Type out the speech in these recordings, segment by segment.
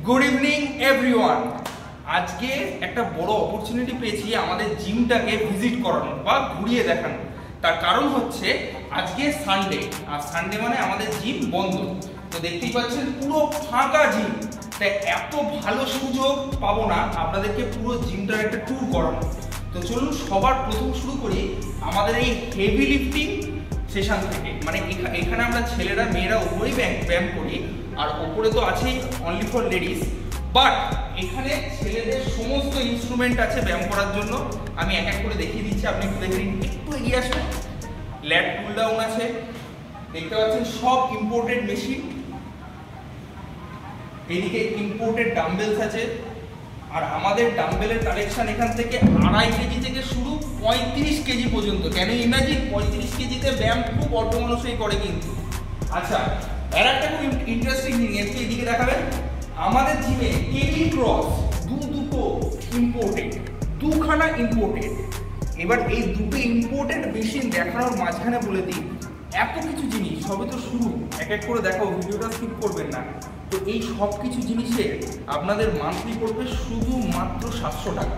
Good evening everyone. আজকে একটা বড় অপরচুনিটি পেয়েছি আমাদের জিমটাকে ভিজিট করানো বা ঘুরিয়ে দেখানো। তার কারণ হচ্ছে আজকে সানডে, আর সানডে মানে আমাদের জিম বন্ধ। তো দেখতেই পাচ্ছেন পুরো ফাঁকা জিম, তাই এত ভালো সুযোগ পাবো না আপনাদেরকে পুরো জিমটার একটা ট্যুর করানো। তো চলুন সবার প্রথম শুরু করি আমাদের এই হেভি লিফটিং সেশন থেকে। মানে এখানে আমরা ছেলেরা মেয়েরা উভয়ই ব্যায়াম করি, আর ওপরে তো আছেই অনলি ফর লেডিস, বাট এখানে ছেলেদের সমস্ত ইনস্ট্রুমেন্ট আছে ব্যায়াম করার জন্য। আমি এক এক করে দেখিয়ে দিচ্ছি, আপনি একটু দেখে নিন। একটু এগিয়ে আসবেন। ল্যাট পুল ডাউন আছে, দেখতে পাচ্ছেন সব ইম্পোর্টেড মেশিন। এদিকে ইম্পোর্টেড ডাম্বেলস আছে, আর আমাদের ডাম্বেলের কালেকশন এখান থেকে 2.5 কেজি থেকে শুরু 35 কেজি পর্যন্ত। কেন ইমাজিন 35 কেজিতে ব্যায়াম খুব অল্প মানুষই করে কিন্তু। আচ্ছা, আর একটা খুব ইন্টারেস্টিং জিনিস একটু এদিকে দেখাবেন। আমাদের জিমে কেবি ক্রস দুটো ইম্পোর্টেড, দুখানা ইম্পোর্টেড। এবার এই দুটো ইম্পোর্টেড মেশিন দেখানোর মাঝখানে বলে দিই, এত কিছু জিনিস সবে তো শুরু, এক এক করে দেখাও, ভিডিওটা স্কিপ করবেন না। তো এই সব কিছু জিনিসের আপনাদের মান্থলি পড়বে শুধুমাত্র 700 টাকা।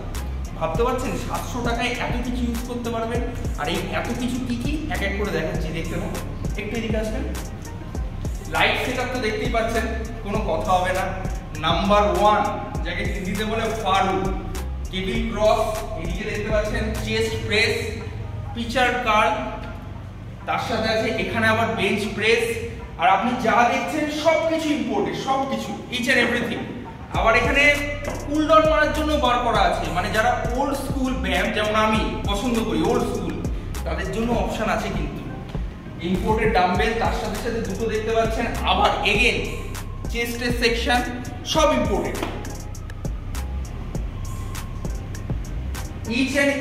ভাবতে পারছেন 700 টাকায় এত কিছু ইউজ করতে পারবেন। আর এই এত কিছু কি কি এক এক করে দেখাচ্ছি, দেখতে পাবো। একটু এদিকে আসবেন। লাইট সেটআপ তো দেখতেই পাচ্ছেন, কোনো কথা হবে না। নাম্বার 1, যাকে হিন্দিতে বলে ফারু, কেবল ক্রস। এদিকে দেখতে পাচ্ছেন চেস্ট প্রেস, পিচার কার্ল, তার সাথে আছে এখানে আবার বেঞ্চ প্রেস। আর আপনি যা দেখছেন সবকিছু ইম্পোর্টেড, সবকিছু, ইচ এন্ড এভরিথিং। আবার এখানে কুল ডাউন মারার জন্য বার করা আছে, মানে যারা ওল্ড স্কুল ব্যায়াম যেমন আমি পছন্দ করি, ওল্ড স্কুল, তাদের জন্য অপশন আছে কিন্তু। ইম্পোর্টেড ডাম্বেল, তার সাথে সাথে দুটো দেখতে পাচ্ছেন আবার এগেন চেস্টের সেকশন, সব imported. Each and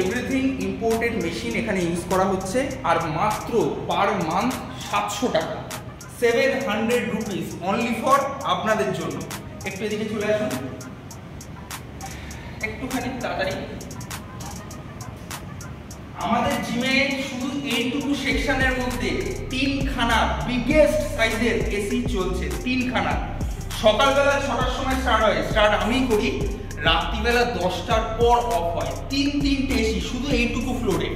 everything imported machine এখানে ইউজ করা হচ্ছে। আর মাত্র পার মান্থ 700 টাকা, 700 রুপিস অনলি ফর আপনাদের জন্য। একটু এদিকে চলে আসুন, একটুখানি তাড়াতাড়ি। আমাদের জিমে শুধু এইটুকু সেকশনের মধ্যে 3খানা বিগেস্ট সাইজের এসি চলছে, 3খানা। সকালবেলা 6টার সময় স্টার্ট হয়, স্টার্ট আমি করি, রাত্রিবেলা 10টার পর অফ হয়। 3 এসি শুধু এইটুকু ফ্লোরে।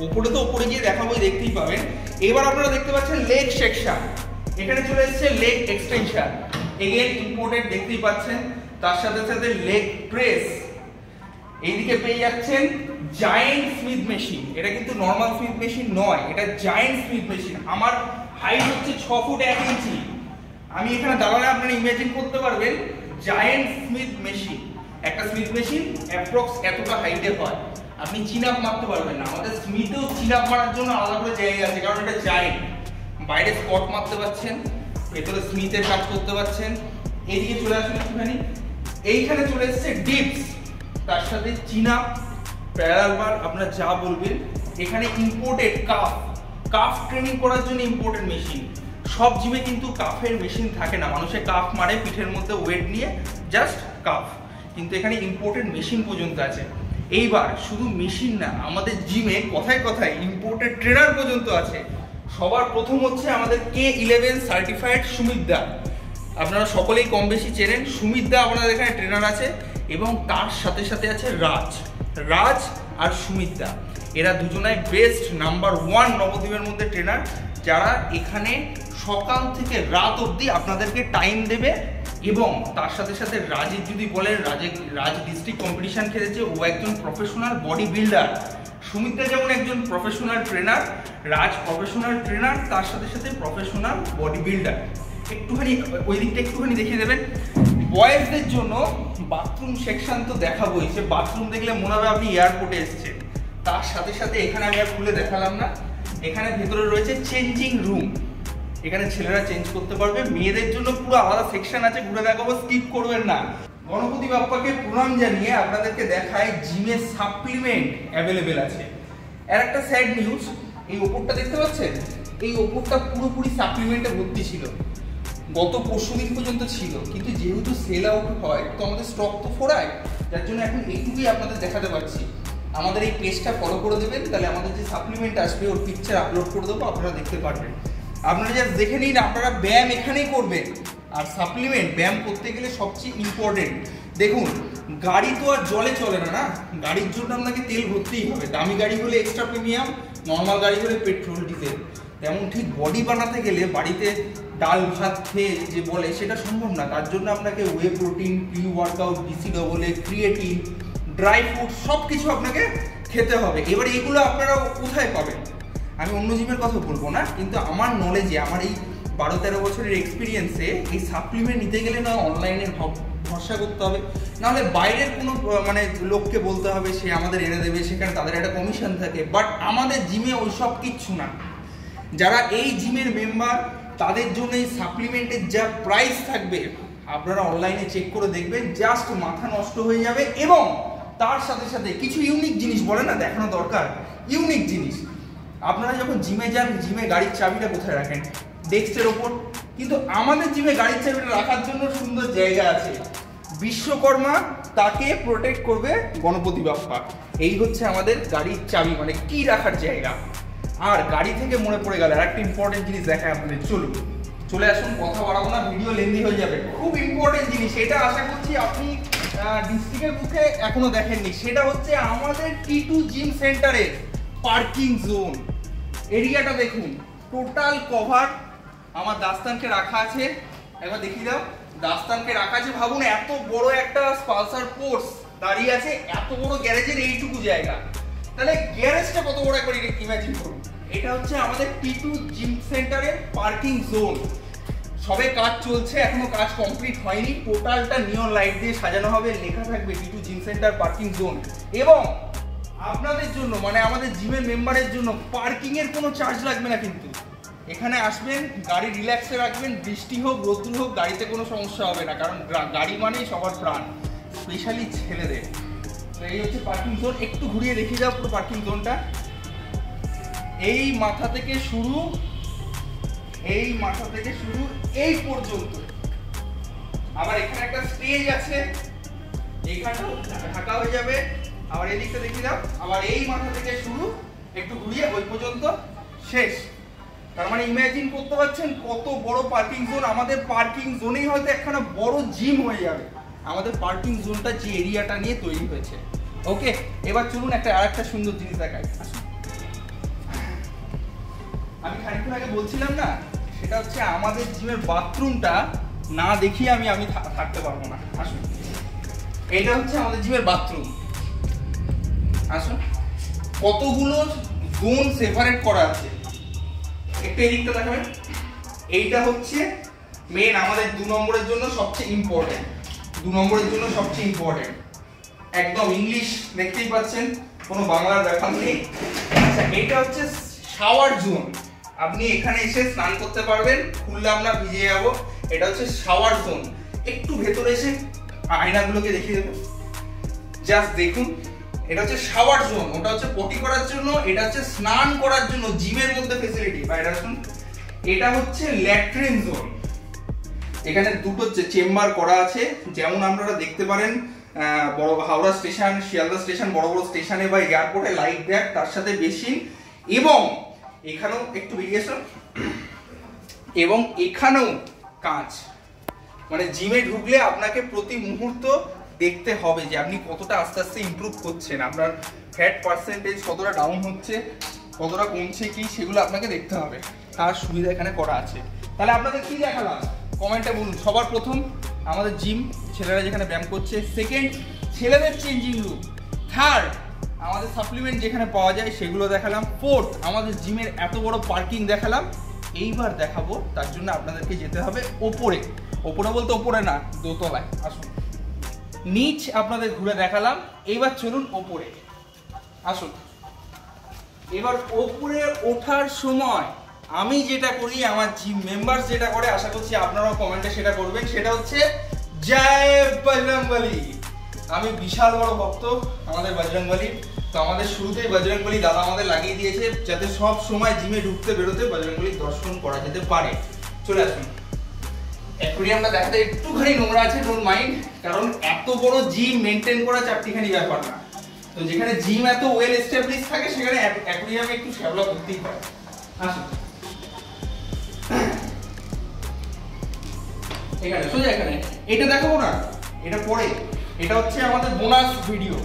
ওপরে তো ওপরে গিয়ে দেখাবো, দেখতেই পাবেন। এবার আপনারা দেখতে পাচ্ছেন লেগ সেকশন, এখানে চলে এসেছে লেগ এক্সটেনশন, এগেন ইম্পোর্টেড দেখতেই পাচ্ছেন। তার সাথে সাথে লেগ প্রেস। এইদিকে পেয়ে যাচ্ছেন জায়েন্ট স্মিথ মেশিন। এটা কিন্তু নর্মাল স্মিথ মেশিন নয়, এটা জায়েন্ট স্মিথ মেশিন। আমার হাইট হচ্ছে 6 ফুট 1 ইঞ্চি। আমি এখানে দাঁড়ালে আপনারা ইমাজিন করতে পারবেন জায়েন্ট স্মিথ মেশিন। একটা স্মিথ মেশিন অ্যাপ্রক্স এতটা হাইটে হয়, আপনি চিন আপ মারতে পারবেন না। আমাদের স্মিথেও চিন আপ মারার জন্য আলাদা করে জায়গা আছে, কারণ এটা জায়েন্ট। বাইরে স্কট মারতে পারছেন, ভেতরে স্মিথের কাজ করতে পারছেন। এইদিকে চলে আসুন একটুখানি, এইখানে চলে এসছে ডিপস, তার সাথে চিন আপ, প্যারালাল বার, আপনারা যা বলবেন। এখানে ইম্পোর্টেড কাফ ট্রেনিং করার জন্য ইম্পোর্টেড মেশিন। সব জিমে কিন্তু কাফের মেশিন থাকে না, মানুষের কাফ মারে পিঠের মধ্যে ওয়েট নিয়ে, জাস্ট কাফ। কিন্তু এখানে ইম্পোর্টেড মেশিন পর্যন্ত আছে। এইবার শুধু মেশিন না, আমাদের জিমে কথায় কথায় ইম্পোর্টেড ট্রেনার পর্যন্ত আছে। সবার প্রথম হচ্ছে আমাদের K11 সার্টিফাইড সুমিত দা। আপনারা সকলেই কম বেশি চেনেন সুমিত দা, আপনাদের এখানে ট্রেনার আছে। এবং তার সাথে সাথে আছে রাজ আর সুমিত দা। এরা দুজনাই বেস্ট নাম্বার 1 নবদ্বীপের মধ্যে ট্রেনার, যারা এখানে সকাল থেকে রাত অবধি আপনাদেরকে টাইম দেবে। এবং তার সাথে সাথে রাজের যদি বলেন, রাজ ডিস্ট্রিক্ট কম্পিটিশন খেলেছে, ও একজন প্রফেশনাল বডি বিল্ডার। সুমিতদা যেমন একজন প্রফেশনাল ট্রেনার, রাজ প্রফেশনাল ট্রেনার, তার সাথে সাথে প্রফেশনাল বডি বিল্ডার। একটুখানি ওই দিকটা একটুখানি দেখিয়ে দেবেন। বয়েজদের জন্য বাথরুম সেকশন তো দেখাবোই, সে বাথরুম দেখলে মনে হবে আপনি এয়ারপোর্টে এসেছেন। তার সাথে সাথে এখানে আমি আর খুলে দেখালাম না, এখানে ভেতরে রয়েছে চেঞ্জিং রুম। এখানে ছেলেরা চেঞ্জ করতে পারবে, মেয়েদের জন্য পুরো আলাদা সেকশন আছে, ঘুরে দেখাবো, স্কিপ করবেন না। গণপতি বাপ্পাকে প্রণাম জানিয়ে আপনাদেরকে দেখায় জিমে সাপ্লিমেন্ট অ্যাভেলেবেল আছে। আর একটা স্যাড নিউজ, এই ওপরটা দেখতে পাচ্ছেন, এই ওপরটা পুরোপুরি সাপ্লিমেন্টে ভর্তি ছিল, গত পরশুদিন পর্যন্ত ছিল। কিন্তু যেহেতু সেল আউট হয়, তো আমাদের স্টক তো ফোরায়, যার জন্য এখন এইটুকুই আপনাদের দেখাতে পারছি। আমাদের এই পেজটা ফলো করে দেবেন, তাহলে আমাদের যে সাপ্লিমেন্ট আসবে ওর পিকচার আপলোড করে দেবো, আপনারা দেখতে পারবেন। আপনারা জাস্ট দেখে নিন, আপনারা ব্যায়াম এখানেই করবেন, আর সাপ্লিমেন্ট ব্যায়াম করতে গেলে সবচেয়ে ইম্পর্টেন্ট, দেখুন গাড়ি তো আর জলে চলে না, না গাড়ির জন্য আপনাকে তেল ভরতেই হবে। দামি গাড়ি হলে এক্সট্রা প্রিমিয়াম, নর্মাল গাড়ি হলে পেট্রোল ডিজেল। তেমন ঠিক বডি বানাতে গেলে বাড়িতে ডাল ভাত খেয়ে যে বলে সেটা সম্ভব না। তার জন্য আপনাকে whey protein, pre workout, BCAA, creatine, dry fruit সব কিছু আপনাকে খেতে হবে। এবার এগুলো আপনারা কোথায় পাবেন? আমি অন্য জিমের কথা বলবো না, কিন্তু আমার নলেজে, আমার এই 12-13 বছরের এক্সপিরিয়েন্সে এই সাপ্লিমেন্ট নিতে গেলে না অনলাইনে ভরসা করতে হবে, নাহলে বাইরের কোনো মানে লোককে বলতে হবে, সে আমাদের এনে দেবে, সেখানে তাদের একটা কমিশন থাকে। বাট আমাদের জিমে ওই সব কিচ্ছু না। যারা এই জিমের মেম্বার তাদের জন্য এই সাপ্লিমেন্টের যা প্রাইস থাকবে আপনারা অনলাইনে চেক করে দেখবেন, জাস্ট মাথা নষ্ট হয়ে যাবে। এবং তার সাথে সাথে কিছু ইউনিক জিনিস বলে না দেখানো দরকার, ইউনিক জিনিস। আপনারা যখন জিমে যান, জিমে গাড়ির চাবিটা কোথায় রাখেন? ডেস্কের ওপর। কিন্তু আমাদের জিমে গাড়ির চাবিটা রাখার জন্য সুন্দর জায়গা আছে। বিশ্বকর্মা তাকে প্রোটেক্ট করবে গণপতি বাপ্পা। এই হচ্ছে আমাদের গাড়ির চাবি, মানে কি রাখার জায়গা। আর গাড়ি থেকে মনে পড়ে গেল আর একটা ইম্পর্টেন্ট জিনিস দেখায় আপনাদের, চলে আসুন, কথা বাড়াবো না, ভিডিও লেন্দি হয়ে যাবে। খুব ইম্পর্টেন্ট জিনিস, এটা আশা করছি আপনি ডিস্ট্রিক্টের বুকে এখনো দেখেননি। সেটা হচ্ছে আমাদের T2 জিম সেন্টারের পার্কিং জোন। এরিয়াটা দেখুন, টোটাল কভার আমার দাস্তানকে রাখা আছে। একবার দেখিয়ে দাও, দাস্তানকে রাখা আছে। ভাবুন এত বড় একটা পালসার পোর্স দাঁড়িয়ে আছে এত বড় গ্যারেজের এইটুকু জায়গা, তাহলে গ্যারেজটা কত বড় একবার ইমাজিন করুন। এটা হচ্ছে আমাদের T2 জিম সেন্টারের পার্কিং জোন। সবে কাজ চলছে, এখনো কাজ কমপ্লিট হয়নি। টোটালটা নিয়ন লাইট দিয়ে সাজানো হবে, লেখা থাকবে T2 gym centre parking zone. এবং আপনাদের জন্য, মানে আমাদের জিমের মেম্বারের জন্য পার্কিং এর কোনো চার্জ লাগবে না। কিন্তু এখানে আসবেন, গাড়ি রিল্যাক্সে রাখবেন, বৃষ্টি হোক রোদ্দুর হোক গাড়িতে কোনো সমস্যা হবে না, কারণ গাড়ি মানেই সবার প্রাণ, স্পেশালি ছেলেদের। তো এই হচ্ছে পার্কিং জোন। একটু ঘুরিয়ে দেখিয়ে যাও পুরো পার্কিং জোনটা। এই মাথা থেকে শুরু, এই মাথা থেকে শুরু এই পর্যন্ত। আবার এখানে একটা স্টেজ আছে, এইখানটা ঢাকা হয়ে যাবে। আবার এদিকটা দেখিয়ে দাও, আবার এই মাথা থেকে শুরু, একটু ঘুরিয়ে ওই পর্যন্ত শেষ। তার মানে ইমাজিন করতে পারছেন কত বড় পার্কিং জোন। আমাদের পার্কিং জোনেই হয়তো একখানা বড় জিম হয়ে যাবে, আমাদের পার্কিং জোনটা যে এরিয়াটা নিয়ে তৈরি হয়েছে। ওকে, এবার চলুন আরেকটা সুন্দর জিনিস দেখাই। আমি খানিকক্ষণ আগে বলছিলাম না, সেটা হচ্ছে আমাদের জিমের বাথরুমটা না দেখিয়ে আমি থাকতে পারবো না। আসুন, এটা হচ্ছে আমাদের জিমের বাথরুম। আসুন, কতগুলো জোন সেপারেট করা আছে, একটা এদিকটা দেখাবেন। এইটা হচ্ছে মেন আমাদের 2 নম্বরের জন্য সবচেয়ে ইম্পর্টেন্ট, 2 নম্বরের জন্য সবচেয়ে ইম্পর্টেন্ট। একদম ইংলিশ দেখতেই পাচ্ছেন, কোনো বাংলার ব্যাপার নেই। আচ্ছা, এটা হচ্ছে শাওয়ার জোন। আপনি এখানে এসে স্নান করতে পারবেন, খুললাম না ভিজে যাবো। এটা হচ্ছে শাওয়ার জোন। একটু ভেতরে এসে আয়নাগুলোকে দেখিয়ে দেবো, জাস্ট দেখুন। এটা হচ্ছে শাওয়ার জোন, ওটা হচ্ছে পটি করার জন্য, এটা হচ্ছে স্নান করার জন্য জিমের মধ্যে ফেসিলিটি। বাইরে আসুন, এটা হচ্ছে ল্যাট্রিন জোন। এখানে দুটো চেম্বার করা আছে, যেমন আপনারা দেখতে পারেন বড় হাওড়া স্টেশন, শিয়ালদা স্টেশন, বড় বড় স্টেশনে বা এয়ারপোর্টে লাইট ব্যাগ, তার সাথে বেসিন, এবং এখানেও একটু ভেরিয়েশন, এবং এখানেও কাঁচ। মানে জিমে ঢুকলে আপনাকে প্রতি মুহূর্ত দেখতে হবে যে আপনি কতটা আস্তে আস্তে ইমপ্রুভ করছেন, আপনার ফ্যাট পার্সেন্টেজ কতটা ডাউন হচ্ছে, কতটা কমছে কি, সেগুলো আপনাকে দেখতে হবে। তার সুবিধা এখানে করা আছে। তাহলে আপনাদের কি দেখালাম কমেন্টে বলুন। সবার প্রথম আমাদের জিম, ছেলেরা যেখানে ব্যায়াম করছে। সেকেন্ড, ছেলেদের চেঞ্জিং রুম। থার্ড, আমাদের সাপ্লিমেন্ট যেখানে পাওয়া যায় সেগুলো দেখালাম। ফোর্থ, আমাদের জিমের এত বড় পার্কিং দেখালাম। এইবার দেখাবো, তার জন্য আপনাদেরকে যেতে হবে ওপরে। ওপরে বলতে ওপরে না, দোতলায়। আসুন, নিচ আপনাদের ঘুরে দেখালাম, এইবার চলুন ওপরে। আসুন, এবার ওপরে ওঠার সময় আমি যেটা করি, আমার জিম মেম্বার্স যেটা করে, আশা করছি আপনারাও কমেন্টে সেটা করবেন। সেটা হচ্ছে জয় বজরংবলী। আমি বিশাল বড় ভক্ত আমাদের বজরংবলী। তো আমাদের শুরুতেই বজরংবলী দাদা আমাদের লাগিয়ে দিয়েছে, যাতে সব সময় জিমে ঢুকতে বেরোতে বজরংবলীর দর্শন করা যেতে পারে। চলে আসুন। অ্যাকোয়ারিয়ামটা দেখাতে একটুখানি নোংরা আছে, ডোন্ট মাইন্ড, কারণ এত বড় জিম মেনটেন করা চারটিখানি ব্যাপার না। তো যেখানে জিম এত ওয়েল এস্টাবলিশ থাকে, সেখানে অ্যাকোয়ারিয়ামে একটু শ্যাবলা করতেই হয়। আসুন, এখানে সোজা এখানে। এটা দেখাবো না, এটা পরে। এটা হচ্ছে আমাদের বোনাস ভিডিও।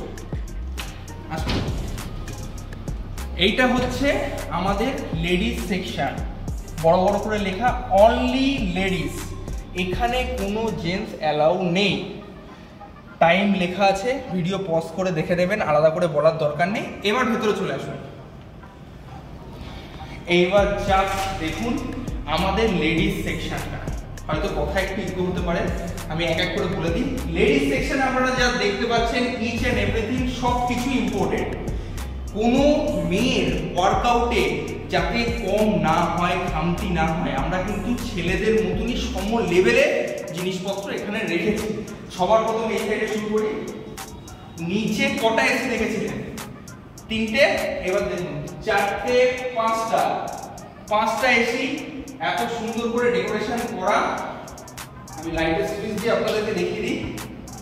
আসুন, এইটা হচ্ছে আমাদের লেডিস সেকশন, বড় বড় করে লেখা অনলি লেডিস। এখানে কোনো জেন্টস অ্যালাউ নেই। টাইম লেখা আছে, ভিডিও পজ করে দেখে নেবেন, আলাদা করে বলার দরকার নেই। এবার ভেতরে চলে আসুন। এইবার জাস্ট দেখুন আমাদের লেডিস সেকশনটা। হয়তো কথা একটু ইকো হতে পারে, আমি এক এক করে বলে দিই। লেডিস সেকশনে আপনারা যা দেখতে পাচ্ছেন ইচ অ্যান্ড এভরিথিং সব কিছু ইম্পর্টেন্ট। কোনো মেয়ের ওয়ার্কআউটে যাতে কম না হয়, খামতি না হয়, আমরা কিন্তু ছেলেদের মতনই সম লেভেলে জিনিসপত্র এখানে রেখেছি। সবার প্রথম এই সাইডে শুরু করি। নিচে কটা এসি রেখেছিলেন? 3টে। এবার দেখুন 4টে, 5টা এসি, এত সুন্দর করে ডেকোরেশন করা। আমি লাইটের সুইচ দিয়ে আপনাদেরকে দেখিয়ে দিই,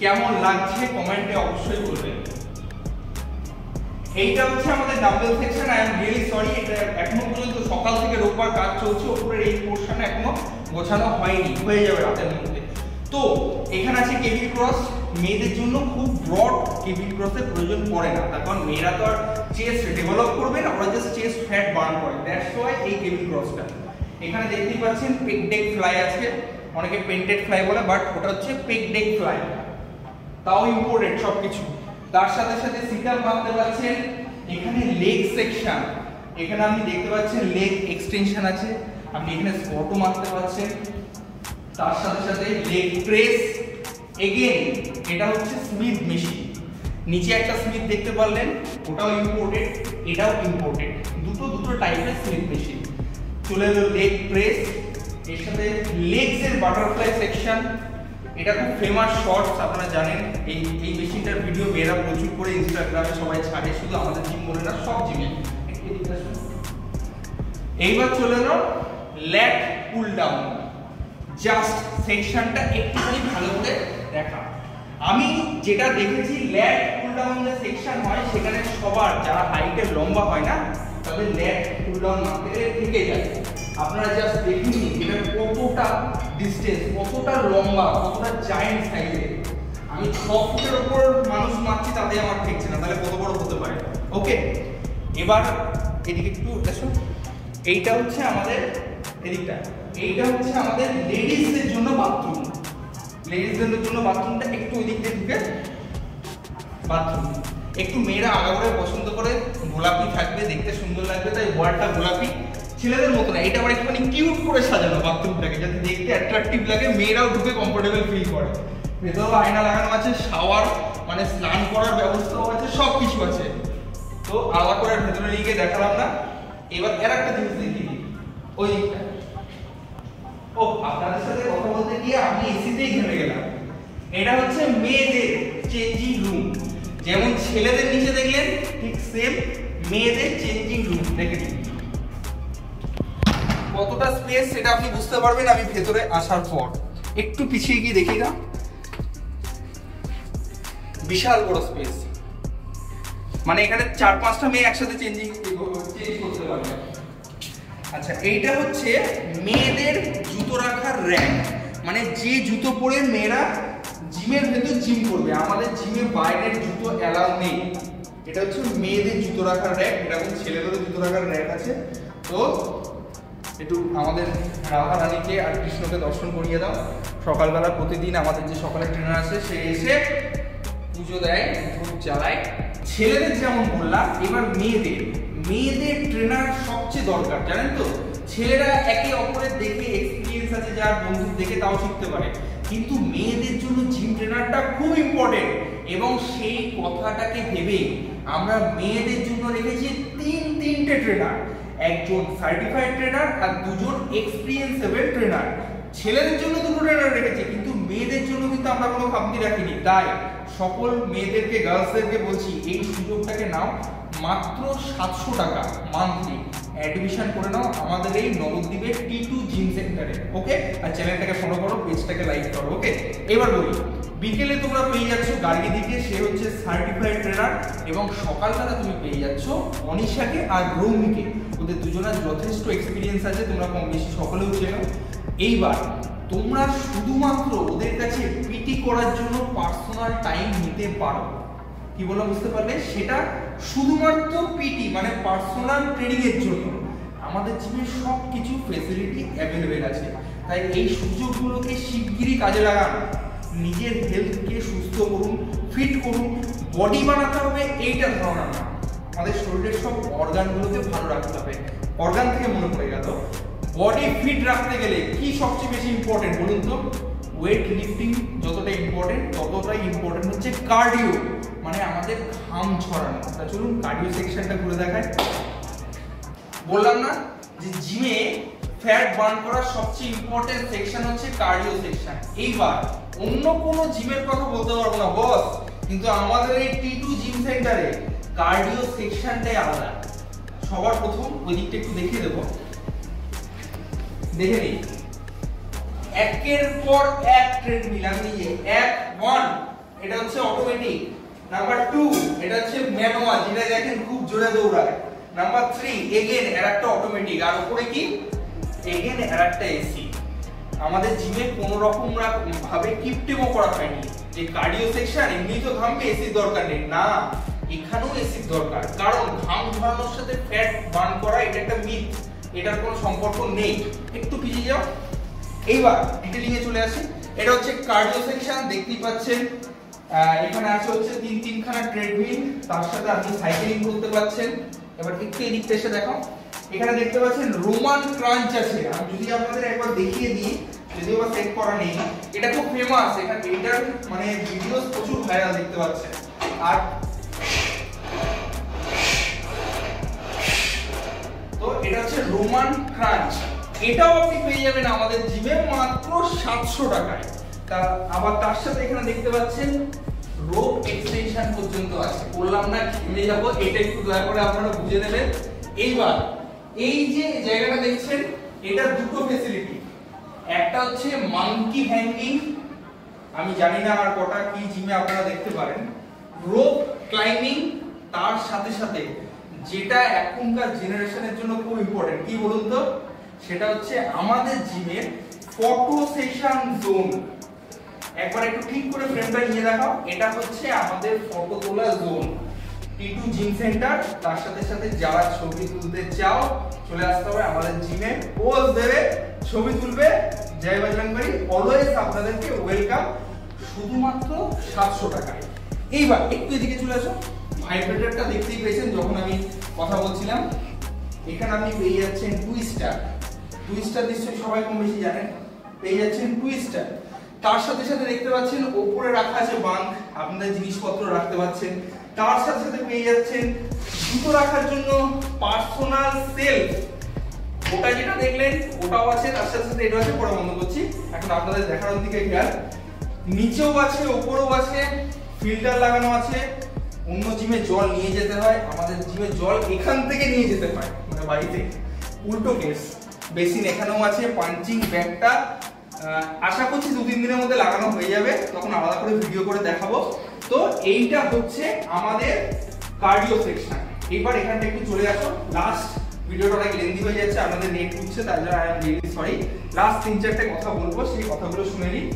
কেমন লাগছে কমেন্টে অবশ্যই বলবেন। এইটা হচ্ছে আমাদের dumbbell section. I am really sorry, এটা এখনো পর্যন্ত সকাল থেকে রোববার কাজ চলছে, উপরের এই পোরশন এখনো গোছানো হয়নি, হয়ে যাবে রাতের মধ্যে। তো এখানে আছে কেবিল ক্রস। মেয়েদের জন্য খুব ব্রড কেবিল ক্রসের প্রয়োজন পড়ে না, তার কারণ মেয়েরা তো আর চেস্ট ডেভেলপ করবে না, ওরা জাস্ট চেস্ট ফ্যাট বার্ন করে। দ্যাটস ওয়াই এই কেবিল ক্রসটা। এখানে দেখতেই পাচ্ছেন পেক ডেক ফ্লাই আছে, অনেকে পেন্টেড ফ্লাই বলে, বাট ওটা হচ্ছে পেক ডেক ফ্লাই। তাও ইম্পর্টেন্ট সবকিছু। তার সাথে সাথে সিটআপ বাঁধতে পারছেন। এখানে লেগ সেকশন, এখানে আপনি দেখতে পাচ্ছেন লেগ এক্সটেনশন আছে, আপনি এখানে স্কোয়াটও মারতে পারছেন। তার সাথে সাথে লেগ প্রেস। এগেইন এটা হচ্ছে স্মিথ মেশিন, নিচে একটা স্মিথ দেখতে পারলেন, ওটাও ইম্পর্টেন্ট, এটাও ইম্পর্টেন্ট। দুটো টাইপের স্মিথ মেশিন। চলে এলো লেগ প্রেস, এর সাথে লেগস এর বাটারফ্লাই সেকশন। এটা খুব ফেমাস শর্টস, আপনারা জানেন। এই মেশিনটার ভিডিও মেয়েরা প্রচুর করে ইনস্টাগ্রামে সবাই ছাড়ে, শুধু আমাদের জিম বলে না, সব জিমে। এইবার চলে এলো ল্যাট পুল ডাউন। জাস্ট সেকশনটা একটুখানি ভালো করে দেখা। আমি যেটা দেখেছি ল্যাট পুল ডাউন যে সেকশন হয়, সেখানে সবার যারা হাইটে লম্বা হয় না, তাদের ল্যাট পুল ডাউন মারতে থেকে যায়। আপনারা জাস্ট দেখুন এটা কতটা ডিসটেন্স, কতটা লম্বা, কতটা জায়ান্ট সাইজের। আমি 6 ফুটের উপর মানুষ মারছি, তাতে আমার ঠেকছে না, তাহলে কত বড় হতে পারে। ওকে, এবার এদিকে একটু দেখুন। এইটা হচ্ছে আমাদের এদিকটা, এইটা হচ্ছে আমাদের লেডিসদের জন্য বাথরুম। লেডিসদের জন্য বাথরুমটা একটু ওই দিক দিয়ে ঢুকে বাথরুম। একটু মেয়েরা আলাদা পছন্দ করে, গোলাপি থাকবে, দেখতে সুন্দর লাগবে, তাই ওয়ালটা গোলাপি। ছেলেদের মতো না, এটা আবার একটুখানি কিউট করে সাজানো বাথরুমটাকে, যাতে দেখতে অ্যাট্রাকটিভ লাগে, মেয়েরাও ঢুকে কমফোর্টেবল ফিল করে। ভেতরেও আয়না লাগানো আছে, শাওয়ার মানে স্নান করার ব্যবস্থাও আছে, সব কিছু আছে। তো আলাদা করে ভেতরে নিয়ে গিয়ে দেখালাম না। এবার এর একটা জিনিস দেখিয়ে দিই, ওই দিকটা। ও, আপনাদের সাথে কথা বলতে গিয়ে আমি এসিতেই ঘেমে গেলাম। এটা হচ্ছে মেয়েদের চেঞ্জিং রুম। যেমন ছেলেদের নিচে দেখলেন, ঠিক সেম মেয়েদের চেঞ্জিং রুম। দেখে নিন কতটা স্পেস, সেটা আপনি বুঝতে পারবেন আমি ভেতরে আসার পর। একটু পিছিয়ে গিয়ে দেখি না, বিশাল বড় স্পেস। মানে এখানে 4-5টা মেয়ে একসাথে চেঞ্জ করতে পারবে। আচ্ছা, এইটা হচ্ছে মেয়েদের জুতো রাখার র্যাক। মানে যে জুতো পরে মেয়েরা জিমের ভেতর জিম করবে, আমাদের জিমে বাইরের জুতো অ্যালাউ নেই। এটা হচ্ছে মেয়েদের জুতো রাখার র্যাক। এরকম ছেলেদেরও জুতো রাখার র্যাক আছে। তো একটু আমাদের রাধা রানীকে আর কৃষ্ণকে দর্শন করিয়ে দাও। সকালবেলা প্রতিদিন আমাদের যে সকালে ট্রেনার আসে, সে এসে পুজো দেয়, ধূপ জ্বালায়। ছেলেদের যেমন বললাম, এবার মেয়েদের ট্রেনার সবচেয়ে দরকার, জানেন তো। ছেলেরা একে অপরের দেখে এক্সপিরিয়েন্স আছে, যার বন্ধু দেখে তাও শিখতে পারে, কিন্তু মেয়েদের জন্য জিম ট্রেনারটা খুব ইম্পর্টেন্ট। এবং সেই কথাটাকে ভেবে আমরা মেয়েদের জন্য রেখেছি তিনটে ট্রেনার, একজন সার্টিফাইড ট্রেনার আর 2জন এক্সপিরিয়েন্সেবল ট্রেনার। ছেলেদের জন্য 2টো ট্রেনার রেখেছি, কিন্তু মেয়েদের জন্য কিন্তু আমরা কোনো খামতি রাখিনি। তাই সকল মেয়েদেরকে, গার্লসদেরকে বলছি, এই সুযোগটাকে নাও। মাত্র 700 টাকা মান্থলি অ্যাডমিশন করে নাও আমাদের এই নবদ্বীপের T2 জিম সেন্টারে। ওকে, আর চ্যানেলটাকে ফলো করো, পেজটাকে লাইক করো। ওকে, এবার বলি, বিকেলে তোমরা পেয়ে যাচ্ছ গার্গী দিকে, সে হচ্ছে সার্টিফাইড ট্রেনার। এবং সকালবেলা তুমি পেয়ে যাচ্ছ অনিশাকে আর রৌমিকে। ওদের দুজনের যথেষ্ট এক্সপিরিয়েন্স আছে, তোমরা কম বেশি সকলেও চেনো। এইবার তোমরা শুধুমাত্র ওদের কাছে পিটি করার জন্য পার্সোনাল টাইম নিতে পারো। কি বললাম বুঝতে পারলে? সেটা শুধুমাত্র পিটি মানে পার্সোনাল ট্রেনিং এর জন্য। আমাদের জিমে সব কিছু ফ্যাসিলিটি অ্যাভেলেবেল আছে, তাই এই সুযোগগুলোকে শিগগিরই কাজে লাগান। নিজের হেলথকে সুস্থ করুন, ফিট করুন। বডি বানাতে হবে এইটা ধারণা না, আমাদের শরীরের সব অর্গানগুলোকে ভালো রাখতে হবে। অর্গান থেকে মনে পড়ে গেল, বডি ফিট রাখতে গেলে কি সবচেয়ে বেশি ইম্পর্টেন্ট বলুন তো? ওয়েট লিফটিং যতটা ইম্পর্টেন্ট ততটাই ইম্পর্টেন্ট হচ্ছে কার্ডিও, মানে আমাদের ঘাম ঝরানো। তা চলুন কার্ডিও সেকশনটা ঘুরে দেখায়। বললাম না যে জিমে ফ্যাট বার্ন করার সবচেয়ে ইম্পর্টেন্ট সেকশন হচ্ছে কার্ডিও সেকশন। এইবার অন্য কোনো জিমের কথা বলতে পারবো না বস, কিন্তু আমাদের এই T2 জিম সেন্টারে কার্ডিও সেকশনটাই আলাদা। সবার প্রথম ওই দিকটা একটু দেখিয়ে দেবো, দেখে নিই। একের পর এক ট্রেডমিল, আমি নিয়ে 1 1 এটা হচ্ছে অটোমেটিক, নাম্বার 2 এটা হচ্ছে ম্যানুয়াল যেটা দেখেন খুব জোরে দৌড়ায়, নাম্বার 3 এগেন আরেকটা অটোমেটিক, আর উপরে কি এগেন আরেকটা এসি। আমাদের জিমে কোনো রকম ভাবে কিপটেমো করা হয়নি যে কার্ডিও সেকশন এমনি তো ঘামবে, এসির দরকার নেই। না, এখানেও এসির দরকার, কারণ ঘাম ঝরানোর সাথে ফ্যাট বার্ন করা এটা একটা মিথ, এটার কোনো সম্পর্ক নেই। একটু পিছিয়ে যাও, এইবার ডিটেইলিং এ চলে আসি। এটা হচ্ছে কার্ডিও সেকশন, দেখতেই পাচ্ছেন এখানে আছে হচ্ছে 3 খানা ট্রেডমিল, তার সাথে আপনি সাইক্লিং করতে পাচ্ছেন। এবার একটু এই দিকটা এসে দেখো, এখানে দেখতে পাচ্ছেন রোমান ক্রাঞ্চ আছে। আমি যদি আপনাদের একবার দেখিয়ে দিই, যদিও বা সেট করা নেই, এটা খুব ফেমাস, এখানে এটার মানে ভিডিওস প্রচুর ভাইরাল দেখতে পাচ্ছেন। আর তো এটা হচ্ছে রোমান ক্রাঞ্চ, এটাও আপনি পেয়ে যাবেন আমাদের জিমে মাত্র 700 টাকায়। তা আবার তার সাথে এখানে দেখতে পাচ্ছেন রোপ এক্সটেনশন পর্যন্ত আছে। বললাম না ঘেমে যাব, এটা একটু দয়া করে আপনারা বুঝে নেবেন। এইবার এই যে জায়গাটা দেখছেন, এটা দুটো ফ্যাসিলিটি, একটা হচ্ছে মাঙ্কি হ্যাঙ্গিং, আমি জানি না আর কটা কি জিমে আপনারা দেখতে পারেন, রোপ ক্লাইম্বিং, তার সাথে সাথে যেটা এখনকার জেনারেশনের জন্য খুব ইম্পর্টেন্ট কি বলুন তো, সেটা হচ্ছে আমাদের জিমের ফটো সেশন জোন। একবার একটু ঠিক করে ফ্রেমটা নিয়ে দেখাও, এটা হচ্ছে আমাদের ফটো তোলা জোন। T2 জিম সেন্টার, তার সাথে সাথে যারা ছবি তুলতে চাও চলে আসতে হবে আমাদের জিমে, পোজ দেবে, ছবি তুলবে, জয় বজরংবলী, অলওয়েজ আপনাদেরকে ওয়েলকাম, শুধুমাত্র 700 টাকায়। এইবার একটু এদিকে চলে আসো, ভাইব্রেটরটা দেখতেই পেয়েছেন যখন আমি কথা বলছিলাম। এখানে আপনি পেয়ে যাচ্ছেন টুইস্টার, টুইস্টার নিশ্চয়ই সবাই কম বেশি জানেন, পেয়ে যাচ্ছেন টুইস্টার। তার সাথে সাথে দেখতে পাচ্ছেন উপরে রাখা আছে বাঙ্ক, আপনাদের জিনিসপত্র রাখতে পাচ্ছেন। তার সাথে সাথে পেয়ে যাচ্ছেন জুতো রাখার জন্য পার্সোনাল সেলফ, ওটা যেটা দেখলেন ওটাও আছে, তার সাথে সাথে এটা আছে। পরে বন্ধ করছি, এখন আপনাদের দেখানোর দিকে খেয়াল। নিচেও আছে, উপরেও আছে, ফিল্টার লাগানো আছে। অন্য জিমে জল নিয়ে যেতে হয়, আমাদের জিমে জল এখান থেকে নিয়ে যেতে হয়, মানে বাড়িতে উল্টো কেস। বেসিন এখানেও আছে, পাঞ্চিং ব্যাগটা আশা করছি 2-3 দিনের মধ্যে লাগানো হয়ে যাবে, তখন আলাদা করে ভিডিও করে দেখাবো। তো এইটা হচ্ছে আমাদের কার্ডিও সেকশন। এবার এখানটা একটু চলে আসো, লাস্ট ভিডিওটা অনেক লেন্দি হয়ে যাচ্ছে, আপনাদের নেট উঠছে, তাই জন্য I am really sorry. Last 3-4টে কথা বলবো, সেই কথাগুলো শুনে নিন।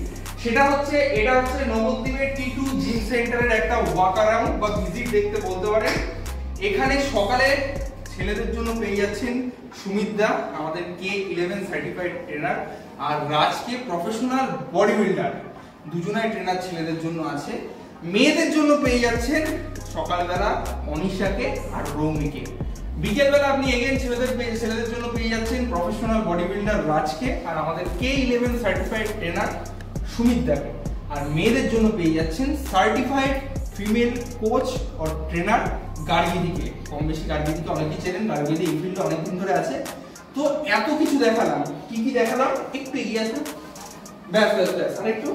সেটা হচ্ছে এটা হচ্ছে নবদ্বীপের T2 জিম সেন্টারের একটা ওয়াক অ্যারাউন্ড বা ভিজিট দেখতে বলতে পারেন। এখানে সকালে ছেলেদের জন্য পেয়ে যাচ্ছেন সুমিত দা, আমাদের K11 সার্টিফাইড ট্রেনার, আর রাজকে প্রফেশনাল বডি বিল্ডার, দুজনাই ট্রেনার ছেলেদের জন্য আছে। মেয়েদের জন্য পেয়ে যাচ্ছেন সকালবেলা অনিশাকে আর রৌমিকে, বিকেলবেলা আপনি এগেন ছেলেদের জন্য পেয়ে যাচ্ছেন প্রফেশনাল বডি বিল্ডার রাজকে আর আমাদের K11 সার্টিফাইড ট্রেনার সুমিত দাকে, আর মেয়েদের জন্য পেয়ে যাচ্ছেন সার্টিফাইড ফিমেল কোচ ও ট্রেনার গার্গিদিকে। কম বেশি গার্গিদিকে অনেকেই চেনেন, গার্গিদি এই ফিল্ডে অনেকদিন ধরে আছে। তো এত কিছু দেখালাম, কি কি দেখালাম একটু এগিয়ে আসুন, ব্যাস ব্যাস ব্যাস। আর একটু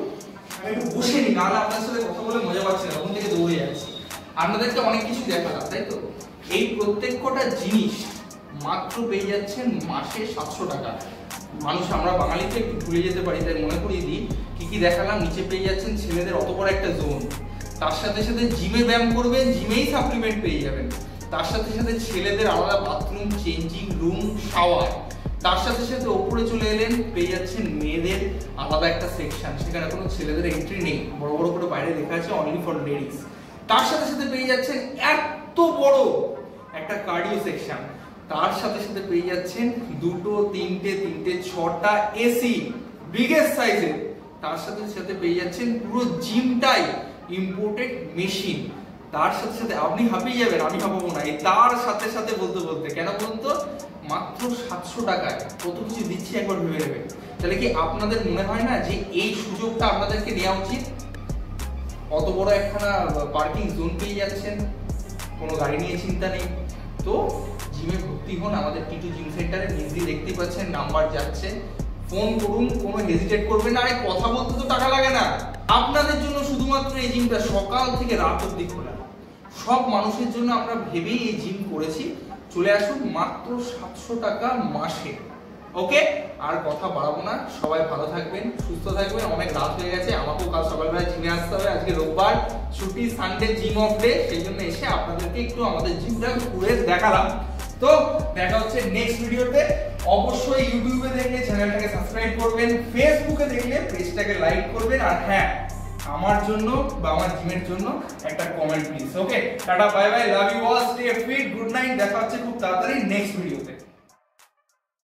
আমি একটু বসে নি, নাহলে আপনার সাথে কথা বলে মজা পাচ্ছি না, ওখান থেকে দৌড়ে যাচ্ছি। আপনাদেরকে অনেক কিছু দেখালাম, তাই তো? এই প্রত্যেকটা জিনিস মাত্র পেয়ে যাচ্ছেন মাসে 700 টাকা। মানুষ আমরা বাঙালিতে একটু ভুলে যেতে পারি, তাই মনে করিয়ে দিই কি কি দেখালাম। নিচে পেয়ে যাচ্ছেন ছেলেদের অত বড় একটা জোন, তার সাথে সাথে জিমে ব্যায়াম করবেন, জিমেই সাপ্লিমেন্ট পেয়ে যাবেন, তার সাথে সাথে ছেলেদের আলাদা বাথরুম, চেঞ্জিং রুম, শাওয়ার, তার সাথে সাথে ওপরে চলে এলেন, পেয়ে যাচ্ছেন মেয়েদের আলাদা একটা সেকশন, সেখানে কোনো ছেলেদের এন্ট্রি নেই, বড় বড় করে বাইরে লেখা আছে অনলি ফর লেডিস। তার সাথে সাথে পেয়ে যাচ্ছেন এত বড় একটা কার্ডিও সেকশন, তার সাথে সাথে পেয়ে যাচ্ছেন দুটো তিনটে ছটা এসি বিগেস্ট সাইজের, তার সাথে সাথে পেয়ে যাচ্ছেন পুরো জিমটাই ইম্পোর্টেড মেশিন। তার সাথে সাথে আপনি হাঁপিয়ে যাবেন, আমি হাঁপাবো না, তার সাথে সাথে বলতে বলতে কেন বলুন তো, মাত্র 700 টাকায় কত কিছু দিচ্ছি একবার ভেবে নেবেন। তাহলে কি আপনাদের মনে হয় না যে এই সুযোগটা আপনাদেরকে নেওয়া উচিত? অত বড় একখানা পার্কিং জোন পেয়ে যাচ্ছেন, কোনো গাড়ি নিয়ে চিন্তা নেই। তো জিমে ভর্তি হন আমাদের টিটু জিম সেন্টারে, নিজে দেখতেই পাচ্ছেন নাম্বার যাচ্ছে, ফোন করুন, কোনো হেজিটেট করবেন না। আরে কথা বলতে তো টাকা লাগে না, আপনাদের জন্য শুধুমাত্র এই জিমটা সকাল থেকে রাত অবধি খোলা, সব মানুষের জন্য আমরা ভেবেই এই জিম করেছি। চলে আসুন মাত্র 700 টাকা মাসে। ওকে, আর কথা বাড়াবো না, সবাই ভালো থাকবেন, সুস্থ থাকবেন। অনেক রাত হয়ে গেছে, আমাকেও কাল সকালবেলা জিমে আসতে হবে, আজকে রোববার ছুটি, সানডে জিম অফ ডে, সেই জন্য এসে আপনাদেরকে একটু আমাদের জিমটা ঘুরে দেখালাম। তো দেখা হচ্ছে নেক্সট ভিডিওতে। অবশ্যই ইউটিউবে দেখলে চ্যানেলটাকে সাবস্ক্রাইব করবেন, ফেসবুকে দেখলে পেজটাকে লাইক করবেন, আর হ্যাঁ আমার জন্য বা আমার জিমের জন্য একটা comment please. Okay, tata, bye bye, love you all, stay fit, good night. দেখা হচ্ছে খুব তাড়াতাড়ি নেক্সট ভিডিওতে।